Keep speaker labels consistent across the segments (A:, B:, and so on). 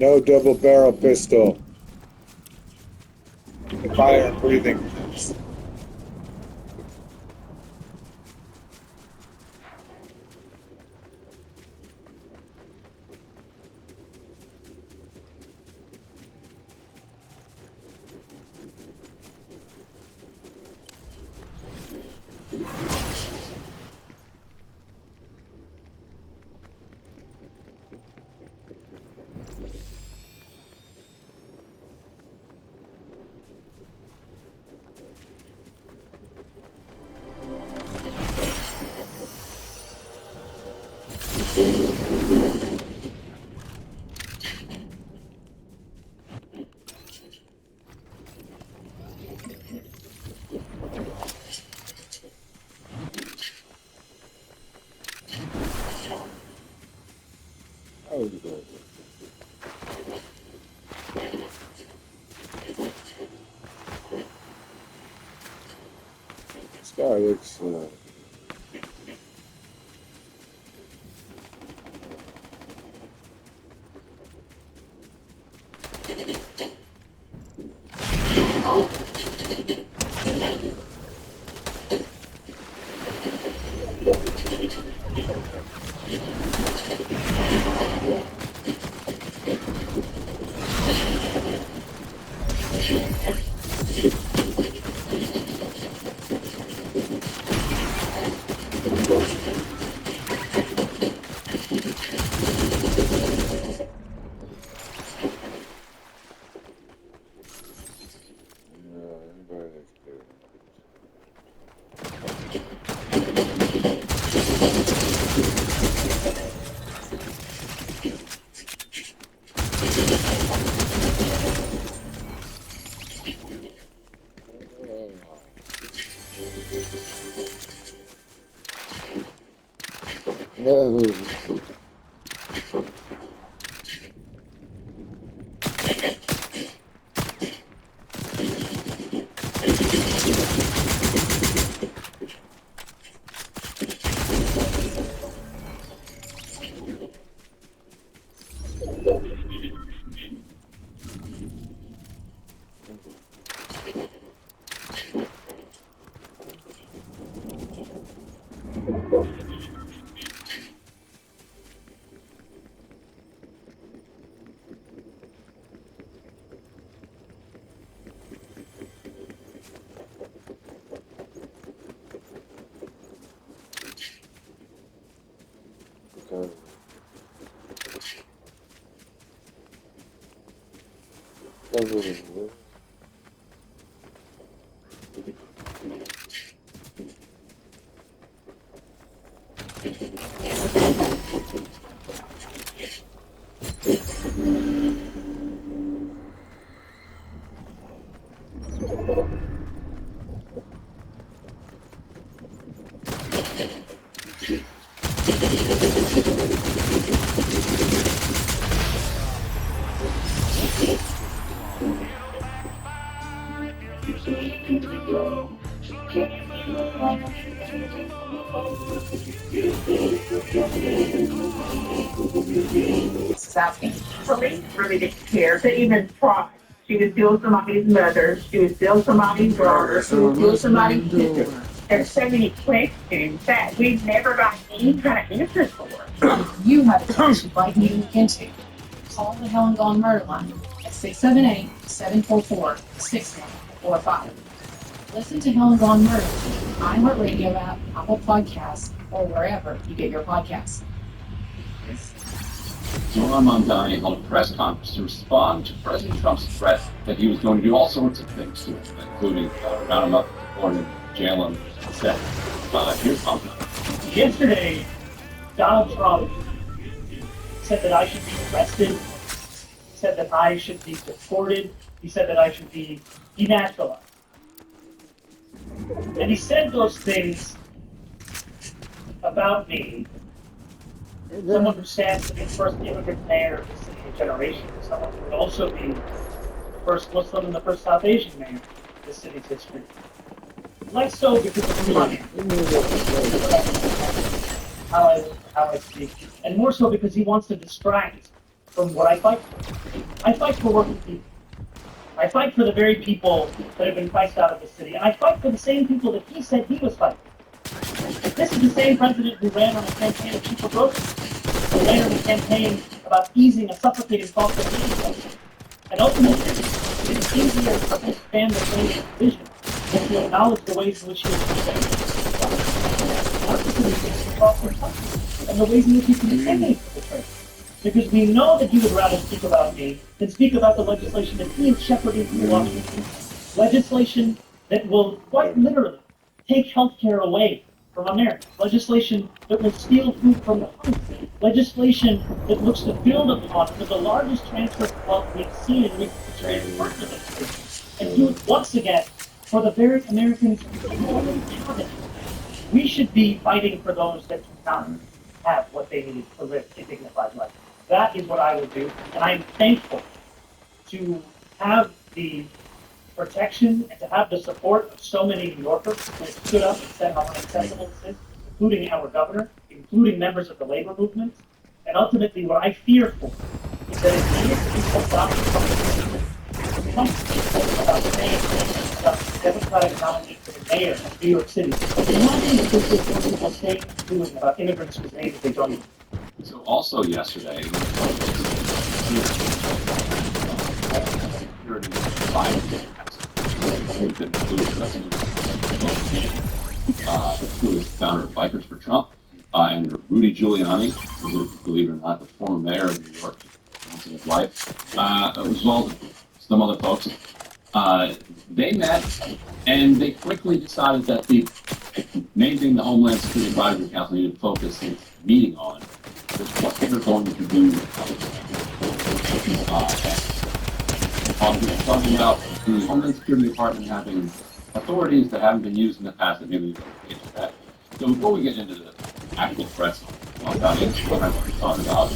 A: No double barrel pistol. Fire and breathing. This guy looks. No.
B: is asking.
C: Police really didn't care to even try. She would steal somebody's mother, she would steal somebody's daughter, she would steal somebody's sister. There's so many questions that we've never got any kind of answers for.
B: You have a case you'd like me to look into. Call the Helen Gone Murder Line at 678-744-6145. Listen to Helen Gone Murder, iHeartRadio app, Apple Podcasts, or wherever you get your podcasts.
D: Zoran Mondani held a press conference to respond to President Trump's threat that he was going to do all sorts of things to him, including round him up, deport him, jail him, etc. Here's Mondani.
E: Yesterday, Donald Trump said that I should be arrested, said that I should be deported, he said that I should be denaturalized. And he said those things about me. Someone who stands to be the first immigrant mayor of the city of generation, someone who would also be the first Muslim and the first South Asian mayor of the city's history. Less so because of money, how I speak, and more so because he wants to distract from what I fight for. I fight for working people. I fight for the very people that have been priced out of the city, and I fight for the same people that he said he was fighting. This is the same president who ran on a campaign of cheaper groceries, who ran on a campaign about easing a suffocating cost of living. And ultimately, it's easier to expand the range of vision than to acknowledge the ways in which he is and the ways in which he continues to betray. Because we know that he would rather speak about me than speak about the legislation that he is shepherding through Washington. Legislation that will quite literally take health care away from Americans. Legislation that will steal food from the hungry. Legislation that looks to build upon the largest transfer of wealth we've seen in recent history and and do it once again for the very Americans who already have it. We should be fighting for those that do not have what they need to live a dignified life. That is what I will do, and I am thankful to have the protection and to have the support of so many New Yorkers who have stood up and said how inaccessible this is, including our governor, including members of the labor movement. And ultimately, what I fear for is that if these people stop about saying about the Democratic nominee for the mayor of New York City, but the one thing that this is what people saying and doing about immigrants whose names they don't even.
D: So also yesterday, who is founder of Bikers for Trump, and Rudy Giuliani, who is, believe it or not, the former mayor of New York once in his life, as well as some other folks. They met, and they quickly decided that the main thing the Homeland Security Advisory Council needed to focus its meeting on was what they were going to do talking about the Homeland Security Department having authorities that haven't been used in the past, that maybe we can get to that. So before we get into the actual threats, what I want to talk about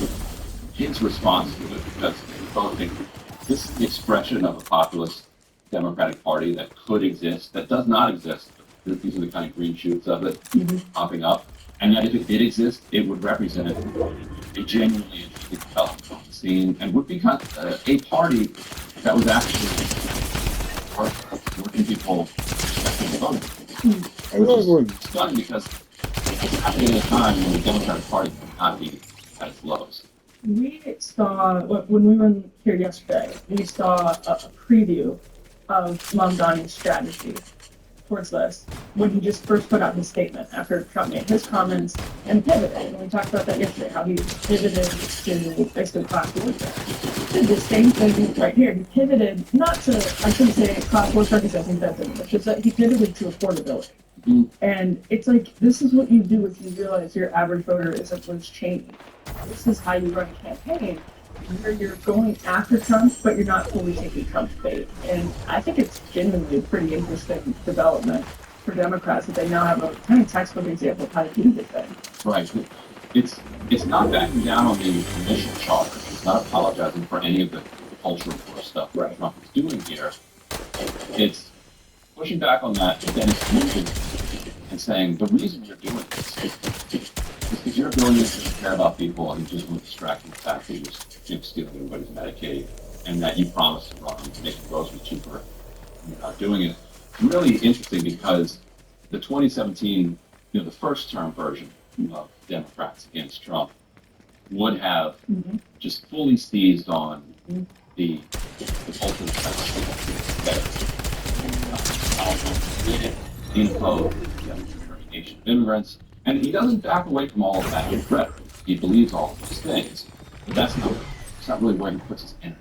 D: his response to it, because we both think this is the expression of a populist Democratic Party that could exist, that does not exist. These are the kind of green shoots of it popping up. And yet if it did exist, it would represent a genuinely interesting development on the scene and would become a party that was actually working people voting. It's stunning because it's happening at a time when the Democratic Party would not be at its lowest.
E: We saw, when we were here yesterday, we saw a preview of Mamdani's strategy towards this when he just first put out his statement after Trump made his comments and pivoted. And we talked about that yesterday, how he pivoted to basically class warfare. Did the same thing right here. He pivoted not to, I shouldn't say class warfare because I think that's English, it's that he pivoted to affordability. And it's like, this is what you do if you realize your average voter isn't Liz Cheney. This is how you run a campaign where you're going after Trump, but you're not fully taking Trump's bait. And I think it's genuinely a pretty interesting development for Democrats that they now have a kind of textbook example of how to do the thing.
D: Right. It's not backing down on the initial charge. It's not apologizing for any of the cultural war stuff that Trump is doing here. It's pushing back on that, but then it's moving and saying the reason you're doing this is because you're a billionaire who care about people and you just want to distract the fact that you're stealing everybody's Medicaid, and that you promised to run to make the groceries cheaper, and you're not doing it. It's really interesting because the 2017, the first term version of Democrats against Trump would have just fully seized on the ultimate info, determination of immigrants, and he doesn't back away from all of that rhetoric. He believes all of these things, but it's not really where he puts his energy.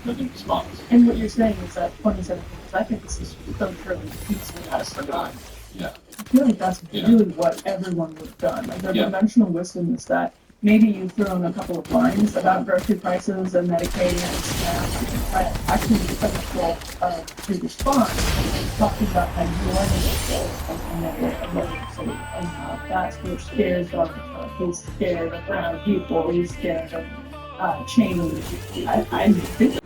D: He doesn't respond.
E: And what you're saying is that 2017, because I think this is so true, easily has forgotten.
D: Yeah.
E: I feel like that's
D: Yeah.
E: really what everyone would have done. Like, the
D: Yeah.
E: conventional wisdom is that maybe you throw in a couple of lines about grocery prices and Medicaid and SNAP, but actually the response talking about how you are the emergency and how that's what scares of he's scared of people, he's scared of change. I think